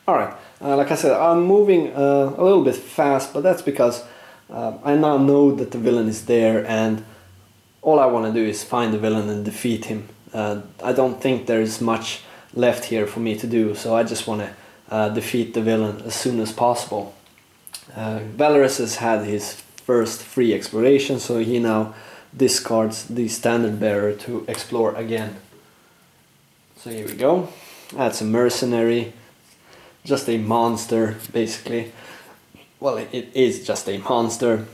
Alright, like I said, I'm moving a little bit fast, but that's because I now know that the villain is there, and all I want to do is find the villain and defeat him. I don't think there's much left here for me to do, so I just want to defeat the villain as soon as possible. Valorous has had his first free exploration, so he now discards the standard bearer to explore again. So here we go. That's a mercenary. Just a monster, basically. Well, it is just a monster.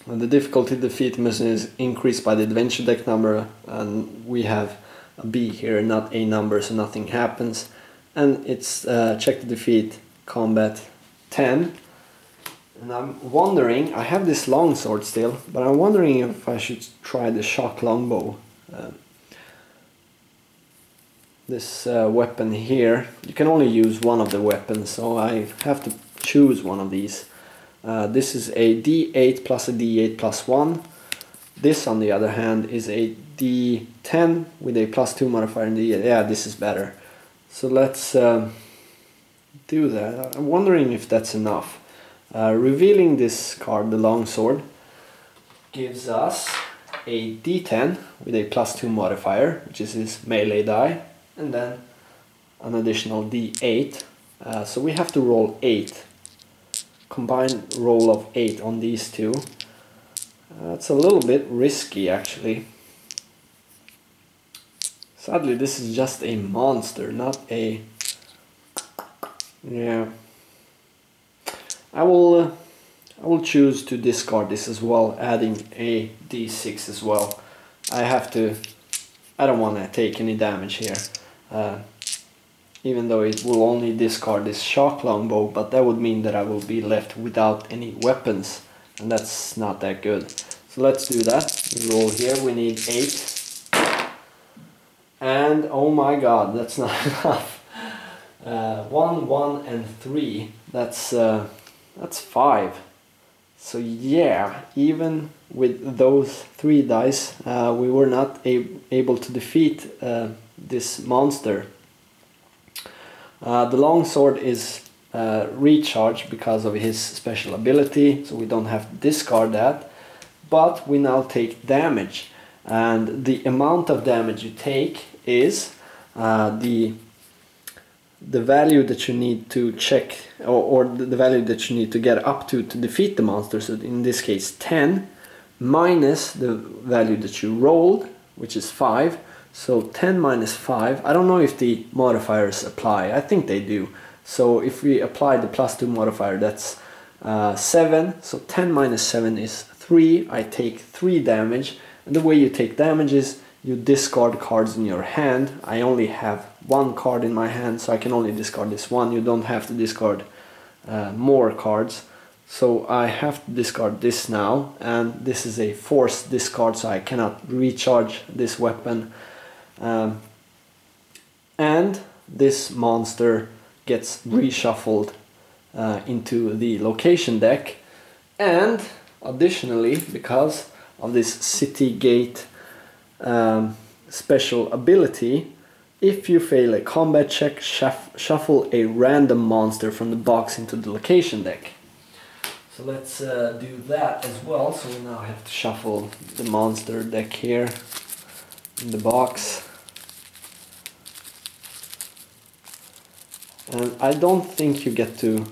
And the difficulty to defeat him is increased by the adventure deck number, and we have a B here, not a number, so nothing happens. And it's check to defeat combat 10. And I'm wondering, I have this longsword still, but I'm wondering if I should try the shock longbow. This weapon here, you can only use one of the weapons, so I have to choose one of these. This is a D8 plus a D8 plus 1. This, on the other hand, is a D10 with a plus 2 modifier in D8. Yeah, this is better. So let's do that. I'm wondering if that's enough. Revealing this card, the longsword, gives us a D10 with a plus 2 modifier, which is his melee die, and then an additional D8. So we have to roll 8. Combined roll of 8 on these two. It's a little bit risky, actually. Sadly, this is just a monster, not a... Yeah. I will choose to discard this as well, adding a D6 as well. I don't want to take any damage here. Even though it will only discard this shock longbow, but that would mean that I will be left without any weapons, and that's not that good. So let's do that. We roll here, we need 8. And oh my god, that's not enough. 1, 1 and 3, that's 5. So yeah, even with those 3 dice, we were not able to defeat this monster. The longsword is recharged because of his special ability, so we don't have to discard that. But we now take damage, and the amount of damage you take is the value that you need to check, or the value that you need to get up to defeat the monster. So in this case 10 minus the value that you rolled, which is 5. So 10 minus 5, I don't know if the modifiers apply, I think they do. So if we apply the plus 2 modifier, that's 7, so 10 minus 7 is 3, I take 3 damage. And the way you take damage is you discard cards in your hand. I only have 1 card in my hand, so I can only discard this one. You don't have to discard more cards. So I have to discard this now, and this is a forced discard, so I cannot recharge this weapon. And this monster gets reshuffled into the location deck, and additionally, because of this city gate special ability, if you fail a combat check, shuffle a random monster from the box into the location deck. So let's do that as well. So we now have to shuffle the monster deck here in the box. And I don't think you get to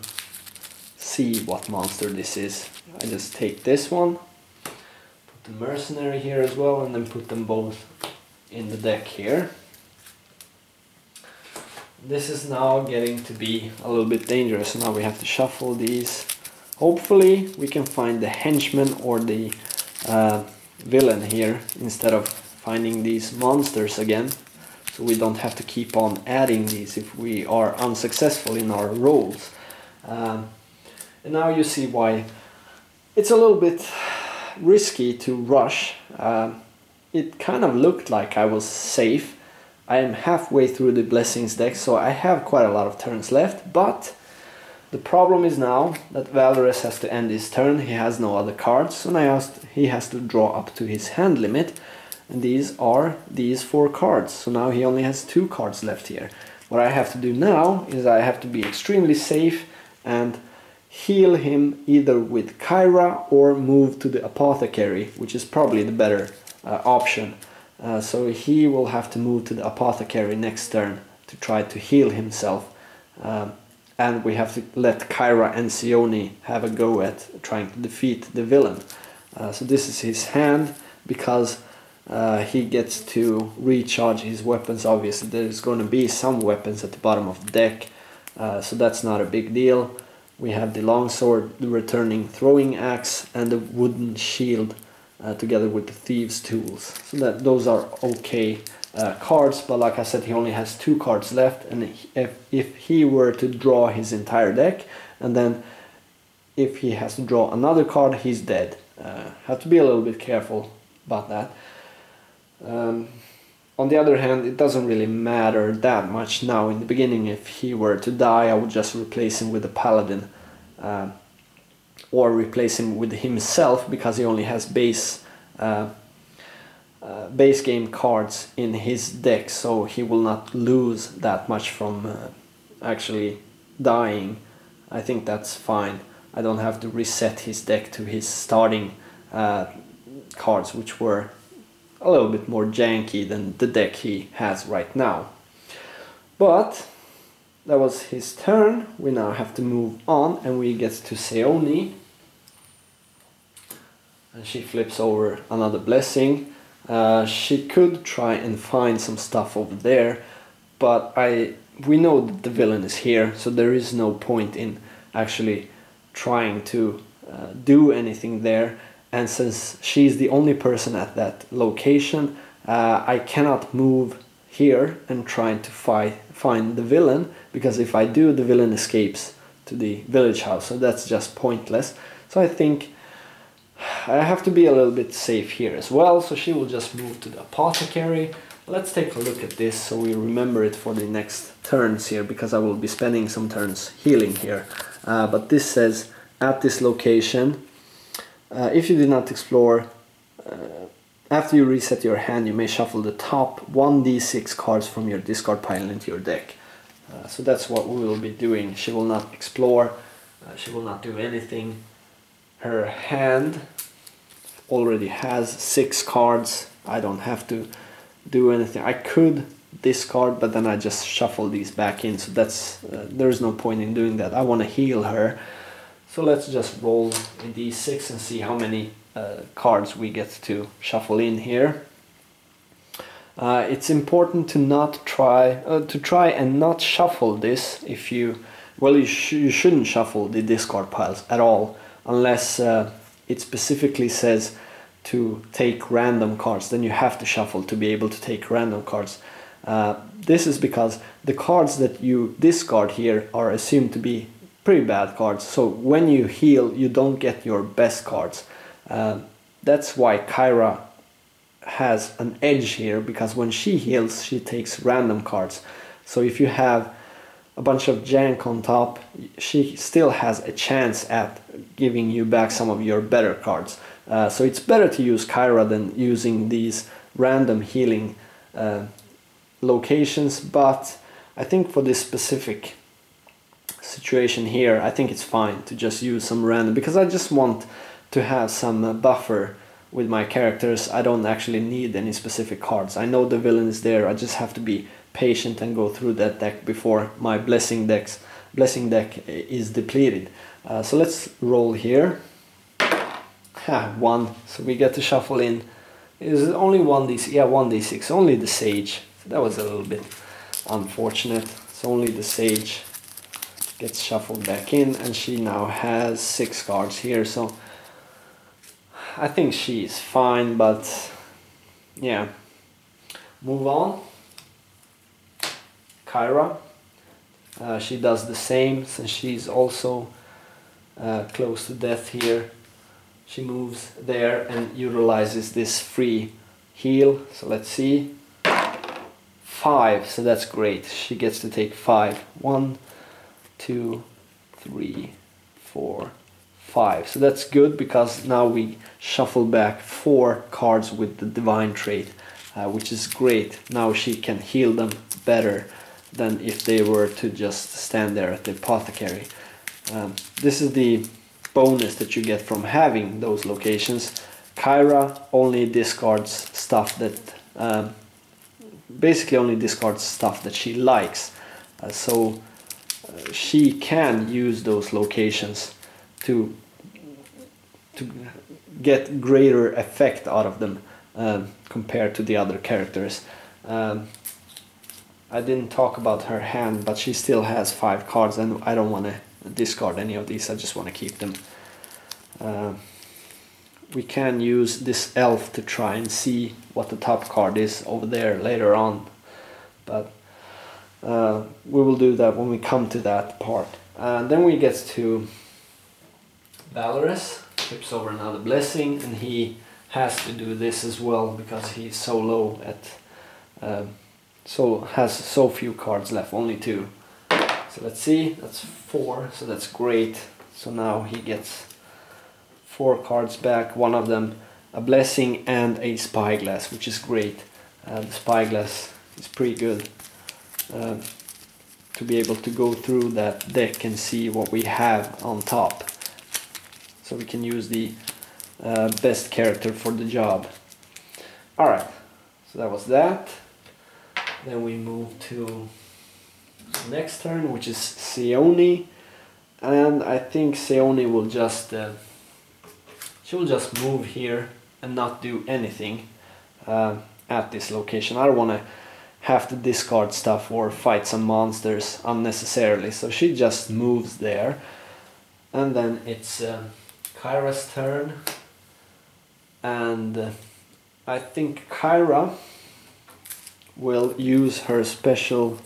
see what monster this is. I just take this one, put the mercenary here as well, and then put them both in the deck here. This is now getting to be a little bit dangerous. Now we have to shuffle these. Hopefully we can find the henchman or the villain here instead of finding these monsters again. So we don't have to keep on adding these if we are unsuccessful in our rolls. And now you see why it's a little bit risky to rush. It kind of looked like I was safe. I am halfway through the Blessings deck, so I have quite a lot of turns left, but the problem is now that Valorous has to end his turn. He has no other cards, so now he has to draw up to his hand limit, and these are these 4 cards. So now he only has 2 cards left here. What I have to do now is I have to be extremely safe and heal him either with Kyra or move to the apothecary, which is probably the better option. So he will have to move to the apothecary next turn to try to heal himself. And we have to let Kyra and Sione have a go at trying to defeat the villain. So this is his hand, because he gets to recharge his weapons. Obviously there's going to be some weapons at the bottom of the deck, so that's not a big deal. We have the longsword, the returning throwing axe, and the wooden shield together with the thieves tools. So those are okay cards, but like I said, he only has 2 cards left, and if he were to draw his entire deck, and then if he has to draw another card, he's dead. Have to be a little bit careful about that. On the other hand, it doesn't really matter that much now. In the beginning, if he were to die, I would just replace him with a paladin, or replace him with himself, because he only has base game cards in his deck, so he will not lose that much from actually dying. I think that's fine. I don't have to reset his deck to his starting cards, which were a little bit more janky than the deck he has right now. But that was his turn. We now have to move on, and we get to Sione, and she flips over another blessing. She could try and find some stuff over there, but we know that the villain is here, so there is no point in actually trying to do anything there. And since she's the only person at that location, I cannot move here and try to find the villain, because if I do, the villain escapes to the village house, so that's just pointless. So I think I have to be a little bit safe here as well, so she will just move to the apothecary. Let's take a look at this so we remember it for the next turns here, because I will be spending some turns healing here. But this says, at this location, if you did not explore, after you reset your hand, you may shuffle the top 1d6 cards from your discard pile into your deck. So that's what we will be doing. She will not explore, she will not do anything. Her hand already has 6 cards. I don't have to do anything. I could discard, but then I just shuffle these back in, so that's there's no point in doing that. I want to heal her. So let's just roll a d6 and see how many cards we get to shuffle in here. It's important to not try and not shuffle this. If you shouldn't shuffle the discard piles at all, unless it specifically says to take random cards. Then you have to shuffle to be able to take random cards. This is because the cards that you discard here are assumed to be pretty bad cards, so when you heal you don't get your best cards. That's why Kyra has an edge here, because when she heals she takes random cards. So if you have a bunch of jank on top, she still has a chance at giving you back some of your better cards. So it's better to use Kyra than using these random healing locations, but I think for this specific situation here, I think it's fine to just use some random, because I just want to have some buffer with my characters. I don't actually need any specific cards. I know the villain is there, I just have to be patient and go through that deck before my blessing deck is depleted. So let's roll here. 1, so we get to shuffle in. Is it only 1d6? Yeah, 1d6, only the sage. So that was a little bit unfortunate. So only the sage gets shuffled back in, and she now has 6 cards here, so I think she's fine, but yeah. Move on. Kyra, she does the same, since she's also close to death here. She moves there and utilizes this free heal, so let's see. 5, so that's great. She gets to take 5. 1, 2, 3, 4, 5. So that's good, because now we shuffle back 4 cards with the divine trait, which is great. Now she can heal them better than if they were to just stand there at the apothecary. This is the bonus that you get from having those locations. Kyra only discards stuff that basically only discards stuff that she likes, so she can use those locations to get greater effect out of them compared to the other characters. I didn't talk about her hand, but she still has 5 cards, and I don't want to discard any of these. I just want to keep them. We can use this elf to try and see what the top card is over there later on, but we will do that when we come to that part. Then we get to Valorous, flips over another blessing, and he has to do this as well because he's so low at has so few cards left, only 2. So let's see, that's 4, so that's great. So now he gets 4 cards back, one of them a blessing and a spyglass, which is great. The spyglass is pretty good to be able to go through that deck and see what we have on top, so we can use the best character for the job. Alright, so that was that. Then we move to the next turn, which is Sione, and I think Sione will just she will just move here and not do anything at this location. I don't want to have to discard stuff or fight some monsters unnecessarily, so she just moves there. And then it's Kyra's turn, and I think Kyra will use her special.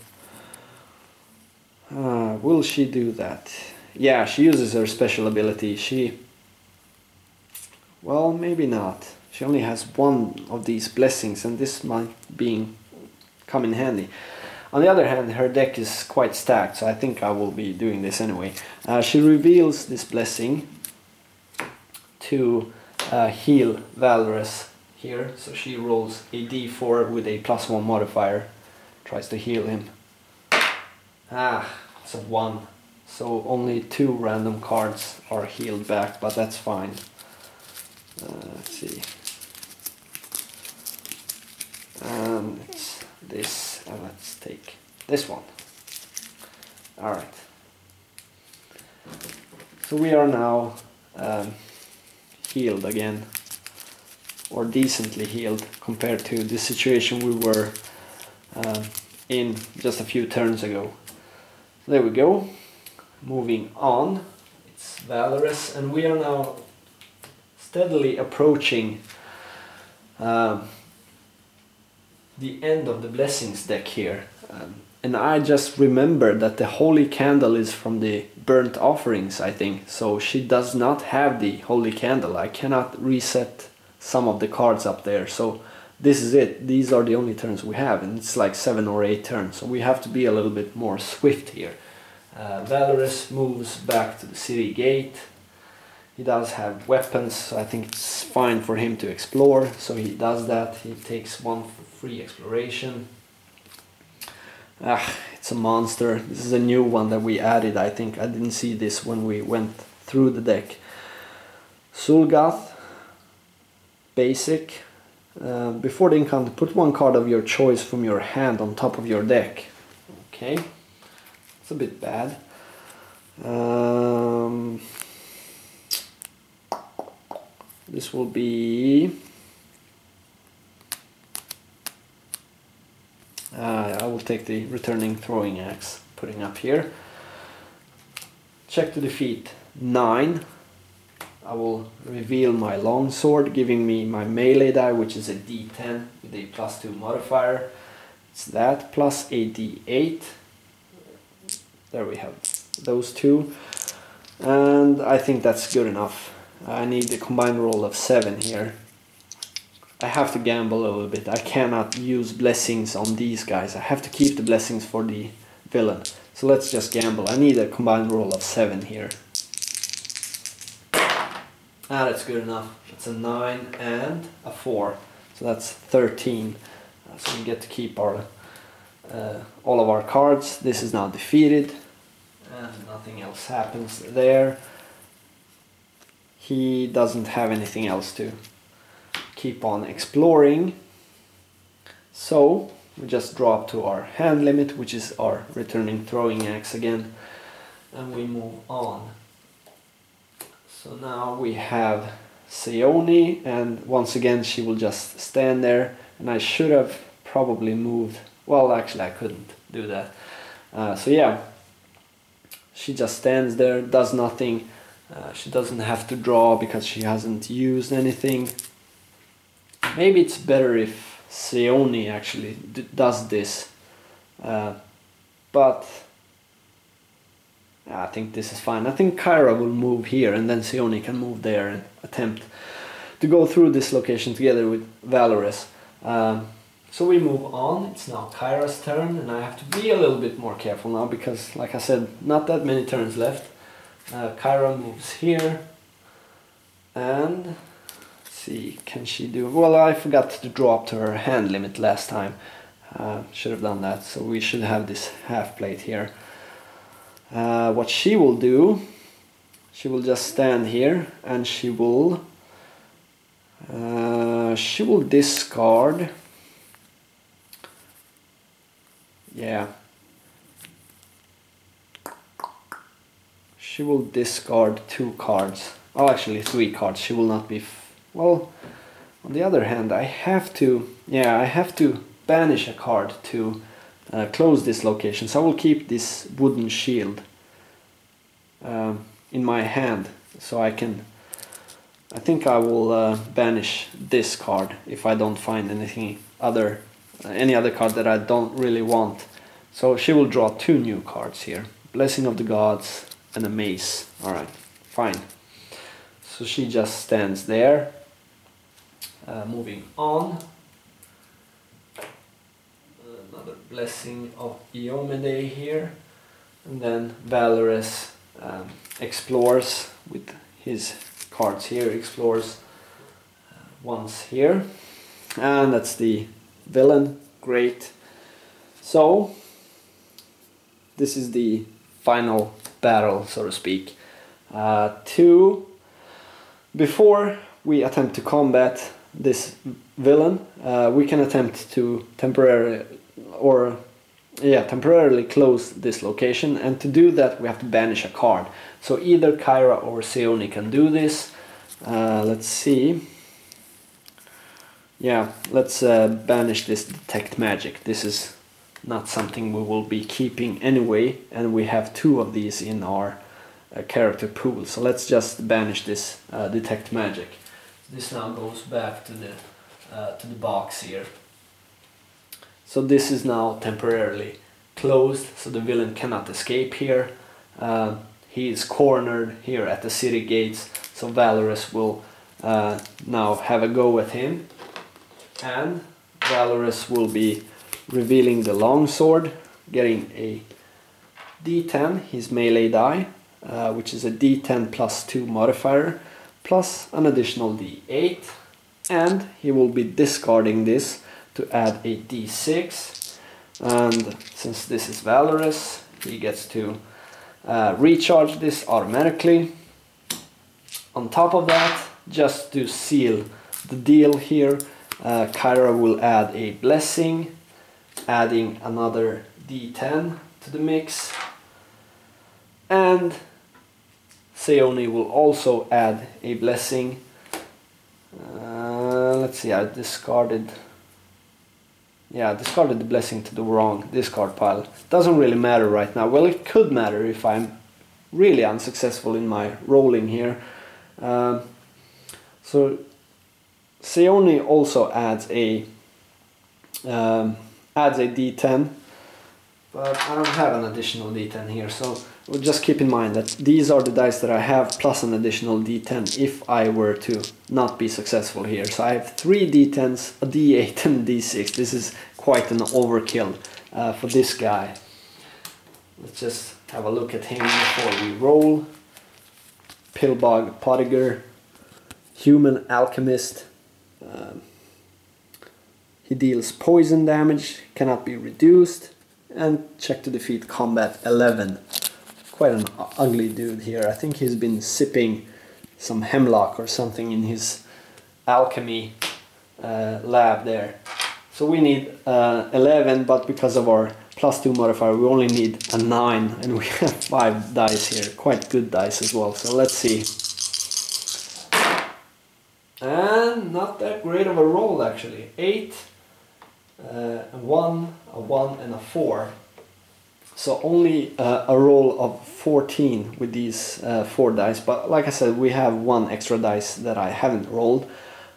Will she do that? Yeah, she uses her special ability. Well, maybe not. She only has 1 of these blessings, and this might come in handy. On the other hand, her deck is quite stacked, so I think I will be doing this anyway. She reveals this blessing to heal Valorous here, so she rolls a d4 with a +1 modifier, tries to heal him. It's a 1, so only 2 random cards are healed back, but that's fine. Let's see. It's this, and let's take this one. Alright. So we are now healed again, or decently healed compared to the situation we were in just a few turns ago. So there we go. Moving on, it's Valorous, and we are now steadily approaching the end of the blessings deck here. And I just remembered that the holy candle is from the burnt offerings, I think. So she does not have the holy candle. I cannot reset some of the cards up there. So this is it. These are the only turns we have, and it's like 7 or 8 turns. So we have to be a little bit more swift here. Valorous moves back to the city gate. He does have weapons, so I think it's fine for him to explore. So he does that. He takes 1 free exploration. It's a monster. This is a new one that we added, I think. I didn't see this when we went through the deck. Sulgath, basic. Before the encounter, put 1 card of your choice from your hand on top of your deck. Okay, it's a bit bad. This will be... I will take the returning throwing axe, putting up here. Check to defeat 9. I will reveal my longsword, giving me my melee die, which is a d10 with a +2 modifier. It's that plus a d8. There we have those 2. And I think that's good enough. I need a combined roll of 7 here. I have to gamble a little bit. I cannot use blessings on these guys. I have to keep the blessings for the villain. So let's just gamble. I need a combined roll of 7 here. That's good enough. It's a 9 and a 4. So that's 13. So we get to keep our all of our cards. This is now defeated and nothing else happens there. He doesn't have anything else to keep on exploring, so we just draw up to our hand limit, which is our returning throwing axe again, and we move on. So now we have Sione, and once again she will just stand there, and I should have probably moved, well actually I couldn't do that. So yeah, she just stands there, does nothing. She doesn't have to draw because she hasn't used anything. Maybe it's better if Sione actually does this, but I think this is fine. I think Kyra will move here and then Sione can move there and attempt to go through this location together with Valorous. So we move on. It's now Kyra's turn, and I have to be a little bit more careful now because, like I said, not that many turns left. Kyra moves here, and let's see, can she do... Well, I forgot to draw up to her hand limit last time. Should have done that, so we should have this half plate here. What she will do, she will just stand here, and she will discard. Yeah. She will discard 2 cards. Oh, actually 3 cards. She will not be... Well, on the other hand, I have to... Yeah, I have to banish a card to close this location. So I will keep this wooden shield in my hand. So I can... I think I will banish this card if I don't find anything other... any other card that I don't really want. So she will draw 2 new cards here. Blessing of the Gods and a mace. Alright, fine. So she just stands there. Moving on. Another Blessing of Iomede here. And then Valorous explores with his cards here. Explores once here. And that's the villain. Great. So this is the final battle, so to speak. Before we attempt to combat this villain, we can attempt to temporarily close this location, and to do that we have to banish a card. So either Kyra or Sione can do this. Let's see. Yeah, let's banish this Detect Magic. This is not something we will be keeping anyway, and we have 2 of these in our character pool. So let's just banish this Detect Magic. This now goes back to the box here. So this is now temporarily closed, so the villain cannot escape here. He is cornered here at the city gates, so Valorous will now have a go at him. And Valorous will be revealing the longsword, getting a D10, his melee die, which is a D10 plus 2 modifier, plus an additional D8, and he will be discarding this to add a D6, and since this is Valorous, he gets to recharge this automatically. On top of that, just to seal the deal here, Kyra will add a Blessing, adding another D10 to the mix, and Sione will also add a Blessing. Let's see, I discarded the Blessing to the wrong discard pile. Doesn't really matter right now. Well, it could matter if I'm really unsuccessful in my rolling here. So Sione also adds a D10, but I don't have an additional D10 here, so we'll just keep in mind that these are the dice that I have plus an additional D10 if I were to not be successful here. So I have 3 D10s, a D8 and a D6. This is quite an overkill for this guy. Let's just have a look at him before we roll. Pillbog Potiger, Human Alchemist. He deals poison damage, cannot be reduced. And check to defeat, combat 11. Quite an ugly dude here. I think he's been sipping some hemlock or something in his alchemy lab there. So we need 11, but because of our +2 modifier we only need a 9, and we have 5 dice here. Quite good dice as well, so let's see. And not that great of a roll actually. 8, a 1, a 1 and a 4. So only a roll of 14 with these 4 dice, but like I said, we have 1 extra dice that I haven't rolled,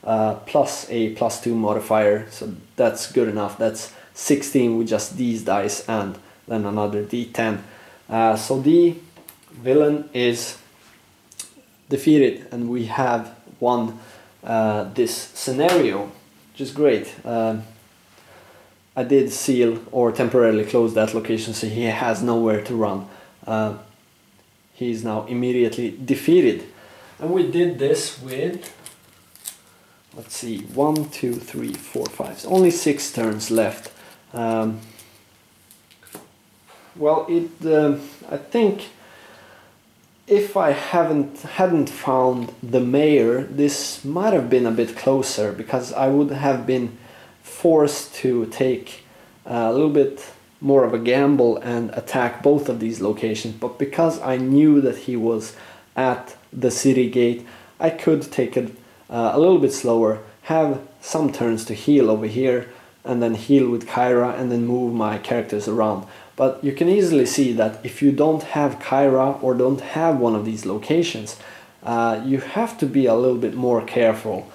plus a +2 modifier, so that's good enough. That's 16 with just these dice and then another d10. So the villain is defeated and we have won this scenario, which is great. I did seal or temporarily close that location, so he has nowhere to run. He is now immediately defeated. And we did this with, let's see, 1, 2, 3, 4, 5. So only 6 turns left. Well, I think if I hadn't found the mayor, this might have been a bit closer, because I would have been forced to take a little bit more of a gamble and attack both of these locations. But because I knew that he was at the city gate, I could take it a little bit slower, have some turns to heal over here, and then heal with Kyra, and then move my characters around. But you can easily see that if you don't have Kyra or don't have one of these locations, you have to be a little bit more careful.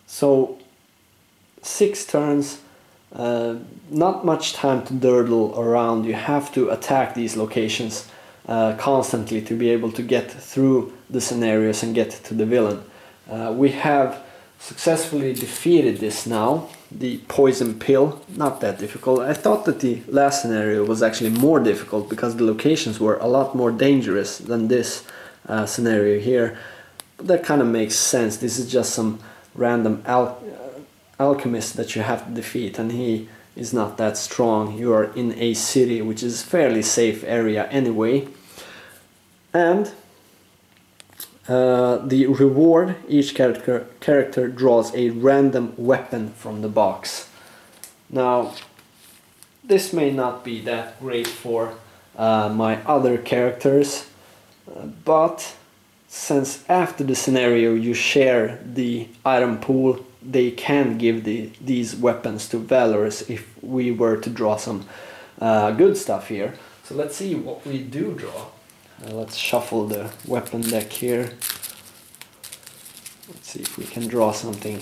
So 6 turns, not much time to dawdle around. You have to attack these locations constantly to be able to get through the scenarios and get to the villain. We have successfully defeated this now, the poison pill. Not that difficult. I thought that the last scenario was actually more difficult because the locations were a lot more dangerous than this scenario here. But that kind of makes sense. This is just some random alchemist that you have to defeat, and he is not that strong. You are in a city which is a fairly safe area anyway. And the reward, each character draws a random weapon from the box. Now this may not be that great for my other characters, but since after the scenario you share the item pool, they can give these weapons to Valorous if we were to draw some good stuff here. So let's see what we do draw. Let's shuffle the weapon deck here. Let's see if we can draw something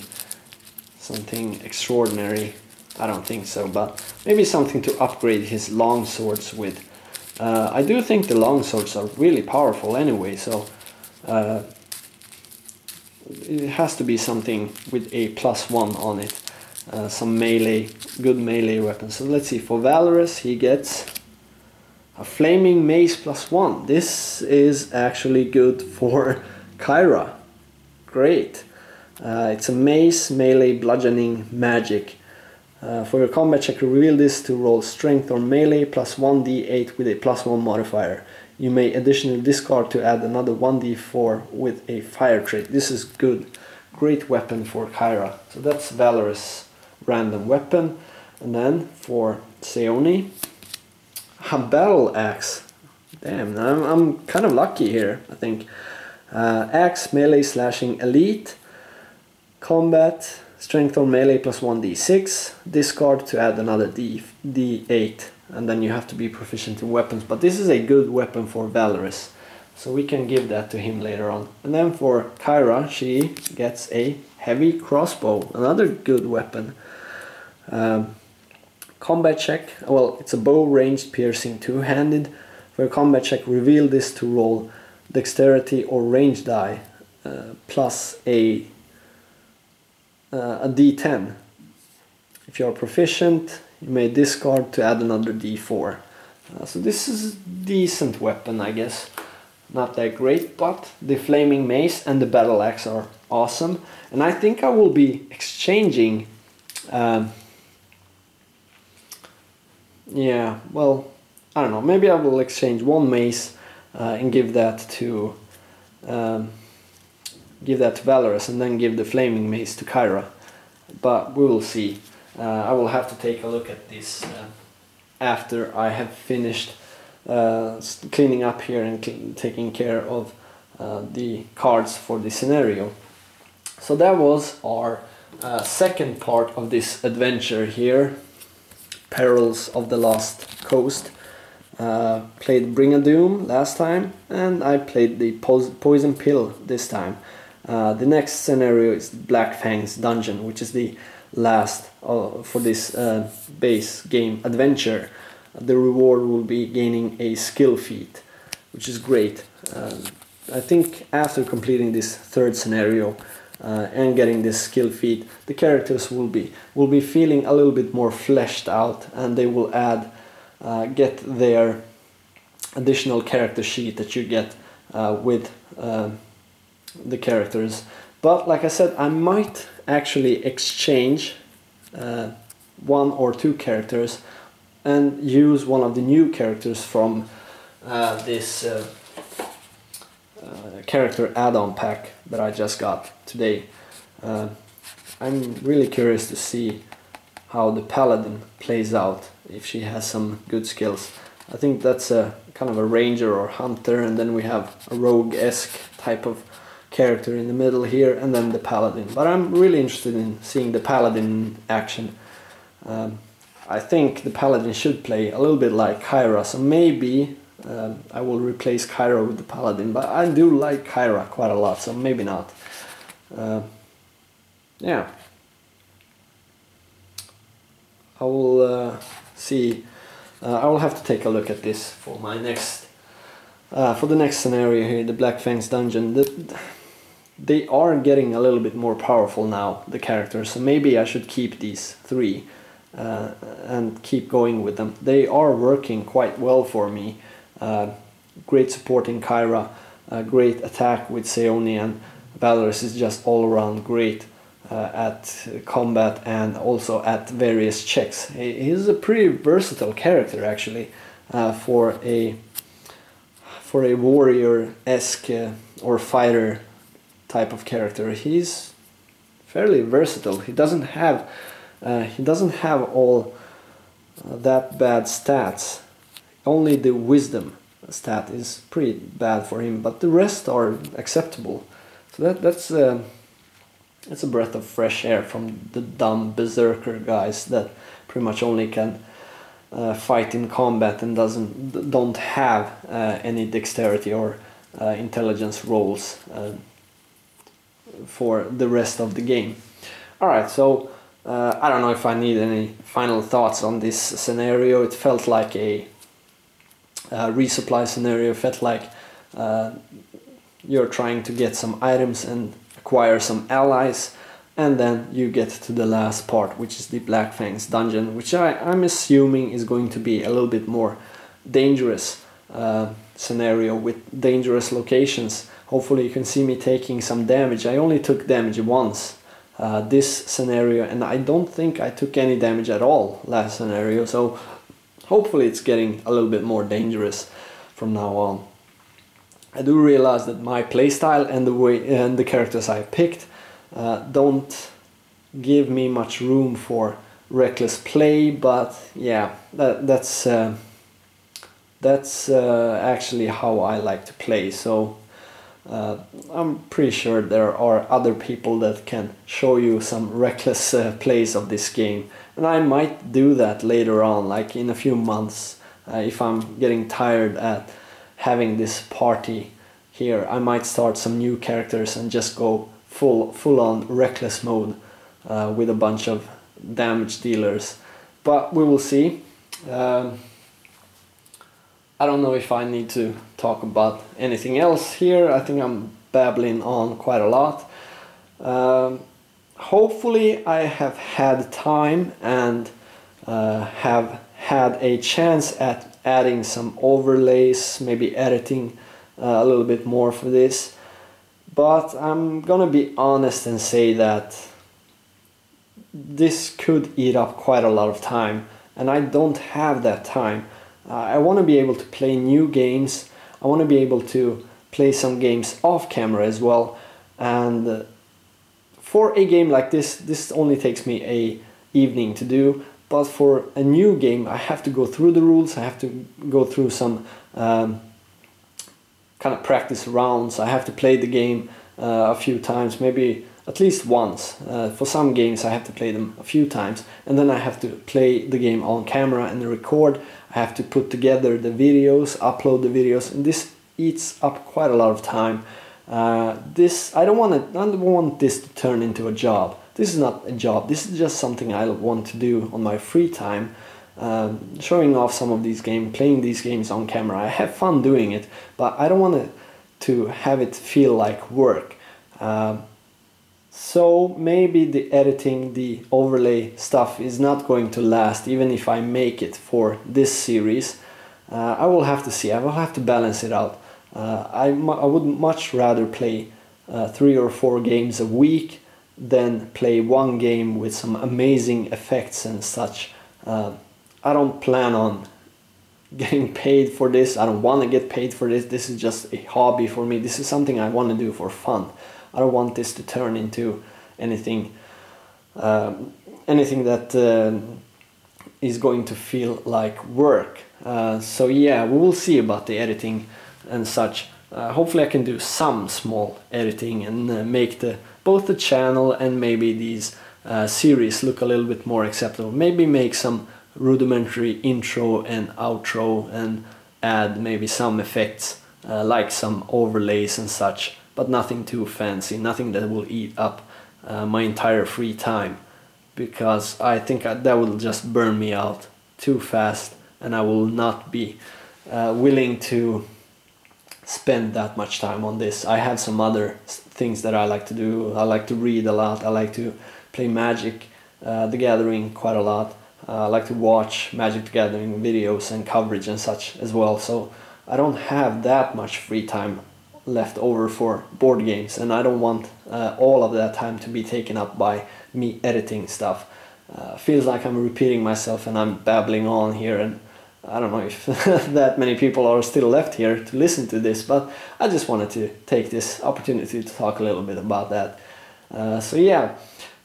extraordinary. I don't think so, but maybe something to upgrade his longswords with. I do think the longswords are really powerful anyway, so it has to be something with a +1 on it. Some melee, good melee weapons. So let's see, for Valorous he gets a flaming mace +1. This is actually good for Kyra. Great. It's a mace, melee, bludgeoning, magic. For your combat check, reveal this to roll strength or melee +1d8 with a +1 modifier. You may additionally discard to add another 1d4 with a fire trait. This is good. Great weapon for Kyra. So that's Valorous random weapon. And then for Sione, a battle axe. Damn, I'm kind of lucky here, I think. Axe, melee, slashing, elite. Combat, strength or melee +1d6. Discard to add another d8. And then you have to be proficient in weapons. But this is a good weapon for Valorous, so we can give that to him later on. And then for Kyra, she gets a heavy crossbow, another good weapon. Combat check, well, it's a bow, ranged, piercing, two-handed. For a combat check, reveal this to roll dexterity or range die plus a d10. If you are proficient, you may discard to add another d4. So this is a decent weapon, I guess. Not that great, but the flaming mace and the battle axe are awesome. And I think I will be exchanging yeah, well, I don't know, maybe I will exchange one mace and give that to Valorous, and then give the flaming mace to Kyra. But we will see. I will have to take a look at this after I have finished cleaning up here and taking care of the cards for the scenario. So that was our second part of this adventure here, Perils of the Lost Coast. Played Bring a Doom last time, and I played the Poison Pill this time. The next scenario is Black Fangs Dungeon, which is the last for this base game adventure. The reward will be gaining a skill feat, which is great. I think after completing this third scenario and getting this skill feat, the characters will be feeling a little bit more fleshed out, and they will get their additional character sheet that you get with the characters. But like I said, I might actually exchange one or two characters and use one of the new characters from this character add-on pack that I just got today. I'm really curious to see how the Paladin plays out, if she has some good skills. I think that's a kind of a ranger or hunter, and then we have a rogue-esque type of character in the middle here, and then the Paladin. But I'm really interested in seeing the Paladin in action. I think the Paladin should play a little bit like Kyra, so maybe I will replace Kyra with the Paladin, but I do like Kyra quite a lot, so maybe not. Yeah. I will see. I will have to take a look at this for my next, for the next scenario here, the Black Fangs Dungeon. They are getting a little bit more powerful now, the characters, so maybe I should keep these three and keep going with them. They are working quite well for me. Great support in Kyra, great attack with Sione, and Valorous is just all around great at combat and also at various checks. He's a pretty versatile character actually, for a warrior-esque or fighter type of character. He's fairly versatile. He doesn't have all that bad stats. Only the wisdom stat is pretty bad for him, but the rest are acceptable. So that's a breath of fresh air from the dumb berserker guys that pretty much only can fight in combat and don't have any dexterity or intelligence rolls for the rest of the game. Alright, so I don't know if I need any final thoughts on this scenario. It felt like a resupply scenario. It felt like you're trying to get some items and acquire some allies, and then you get to the last part, which is the Black Fangs Dungeon, which I'm assuming is going to be a little bit more dangerous scenario with dangerous locations. Hopefully you can see me taking some damage. I only took damage once this scenario, and I don't think I took any damage at all last scenario, so hopefully it's getting a little bit more dangerous from now on. I do realize that my playstyle and the characters I picked don't give me much room for reckless play, but yeah, that's actually how I like to play. So I'm pretty sure there are other people that can show you some reckless plays of this game, and I might do that later on, like in a few months, if I'm getting tired at having this party here. I might start some new characters and just go full on reckless mode with a bunch of damage dealers, but we will see. I don't know if I need to talk about anything else here. I think I'm babbling on quite a lot. Hopefully I have had time and have had a chance at adding some overlays, maybe editing a little bit more for this, but I'm gonna be honest and say that this could eat up quite a lot of time, and I don't have that time. I want to be able to play new games. I want to be able to play some games off camera as well, and for a game like this only takes me a evening to do. But for a new game, I have to go through the rules, I have to go through some kind of practice rounds, I have to play the game a few times, maybe at least once. For some games I have to play them a few times, and then I have to play the game on camera and record. I have to put together the videos, upload the videos, and this eats up quite a lot of time. I don't want this to turn into a job. This is not a job, this is just something I want to do on my free time, showing off some of these games, playing these games on camera. I have fun doing it, but I don't want to have it feel like work. So maybe the editing, the overlay stuff is not going to last, even if I make it for this series. I will have to see, I will have to balance it out. I would much rather play 3 or 4 games a week than play one game with some amazing effects and such. I don't plan on getting paid for this. I don't want to get paid for this. This is just a hobby for me. This is something I want to do for fun. I don't want this to turn into anything that is going to feel like work. So yeah, we will see about the editing and such. Hopefully I can do some small editing and make both the channel and maybe these series look a little bit more acceptable. Maybe make some rudimentary intro and outro and add maybe some effects like some overlays and such, but nothing too fancy, nothing that will eat up my entire free time, because I think that will just burn me out too fast, and I will not be willing to spend that much time on this. I have some other things that I like to do. I like to read a lot, I like to play Magic the Gathering quite a lot. I like to watch Magic the Gathering videos and coverage and such as well, so I don't have that much free time left over for board games, and I don't want all of that time to be taken up by me editing stuff. Feels like I'm repeating myself and I'm babbling on here, and I don't know if that many people are still left here to listen to this, but I just wanted to take this opportunity to talk a little bit about that. So yeah,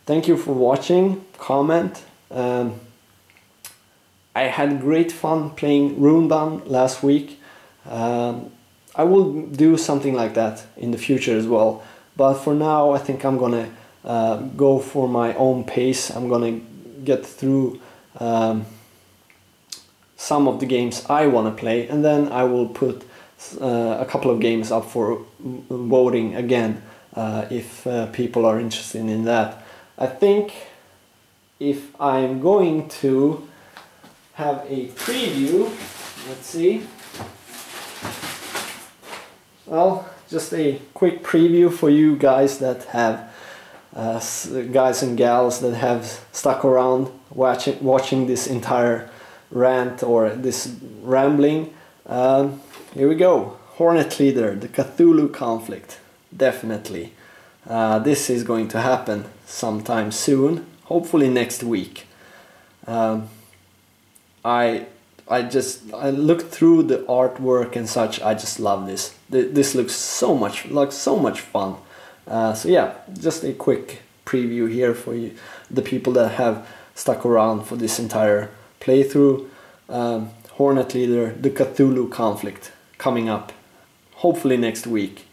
thank you for watching, comment. I had great fun playing Runebound last week. I will do something like that in the future as well, but for now I think I'm gonna go for my own pace. I'm gonna get through some of the games I want to play, and then I will put a couple of games up for voting again if people are interested in that. I think if I'm going to have a preview, let's see, well, just a quick preview for you guys that have guys and gals that have stuck around watching this entire rant or this rambling. Here we go. Hornet Leader, the Cthulhu conflict. Definitely. This is going to happen sometime soon, hopefully next week. I looked through the artwork and such. I just love this. This looks so much fun. So yeah, just a quick preview here for you, the people that have stuck around for this entire playthrough. Hornet Leader, the Cthulhu conflict, coming up hopefully next week.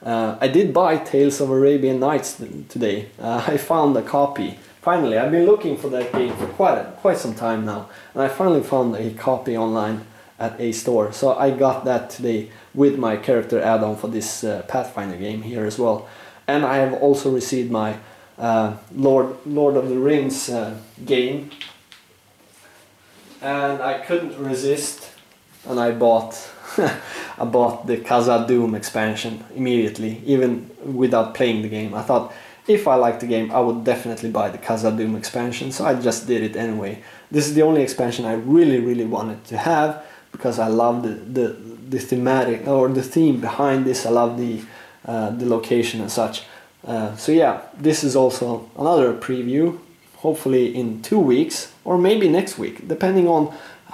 I did buy Tales of Arabian Nights today. I found a copy. Finally, I've been looking for that game for quite some time now, and I finally found a copy online at a store. So I got that today with my character add-on for this Pathfinder game here as well. And I have also received my Lord of the Rings game, and I couldn't resist, and I bought the Khazad-dûm expansion immediately, even without playing the game. I thought if I liked the game, I would definitely buy the Khazad-dûm expansion, so I just did it anyway. This is the only expansion I really wanted to have, because I love the thematic or the theme behind this. I love the location and such. So yeah, this is also another preview. hopefully in 2 weeks or maybe next week, depending on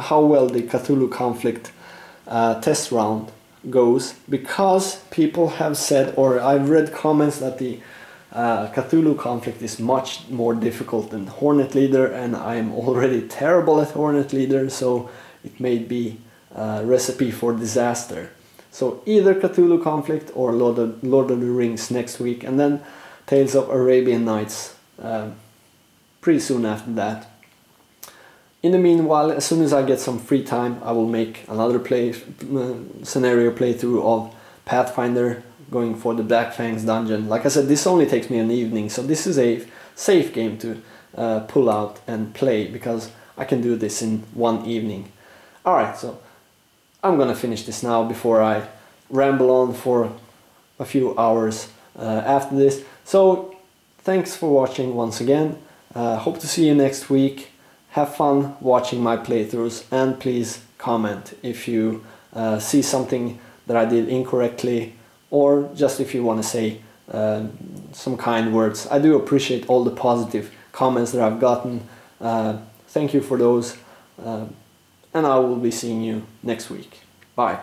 how well the Cthulhu Conflict test round goes, because people have said, or I've read comments that the Cthulhu Conflict is much more difficult than Hornet Leader, and I'm already terrible at Hornet Leader, so it may be a recipe for disaster. So either Cthulhu Conflict or Lord of the Rings next week, and then Tales of Arabian Nights pretty soon after that. In the meanwhile, as soon as I get some free time, I will make another scenario playthrough of Pathfinder, going for the Black Fangs dungeon. Like I said, this only takes me an evening, so this is a safe game to pull out and play, because I can do this in one evening. Alright, so I'm gonna finish this now before I ramble on for a few hours after this. So thanks for watching once again. Hope to see you next week. Have fun watching my playthroughs, and please comment if you see something that I did incorrectly, or just if you want to say some kind words. I do appreciate all the positive comments that I've gotten. Thank you for those, and I will be seeing you next week. Bye.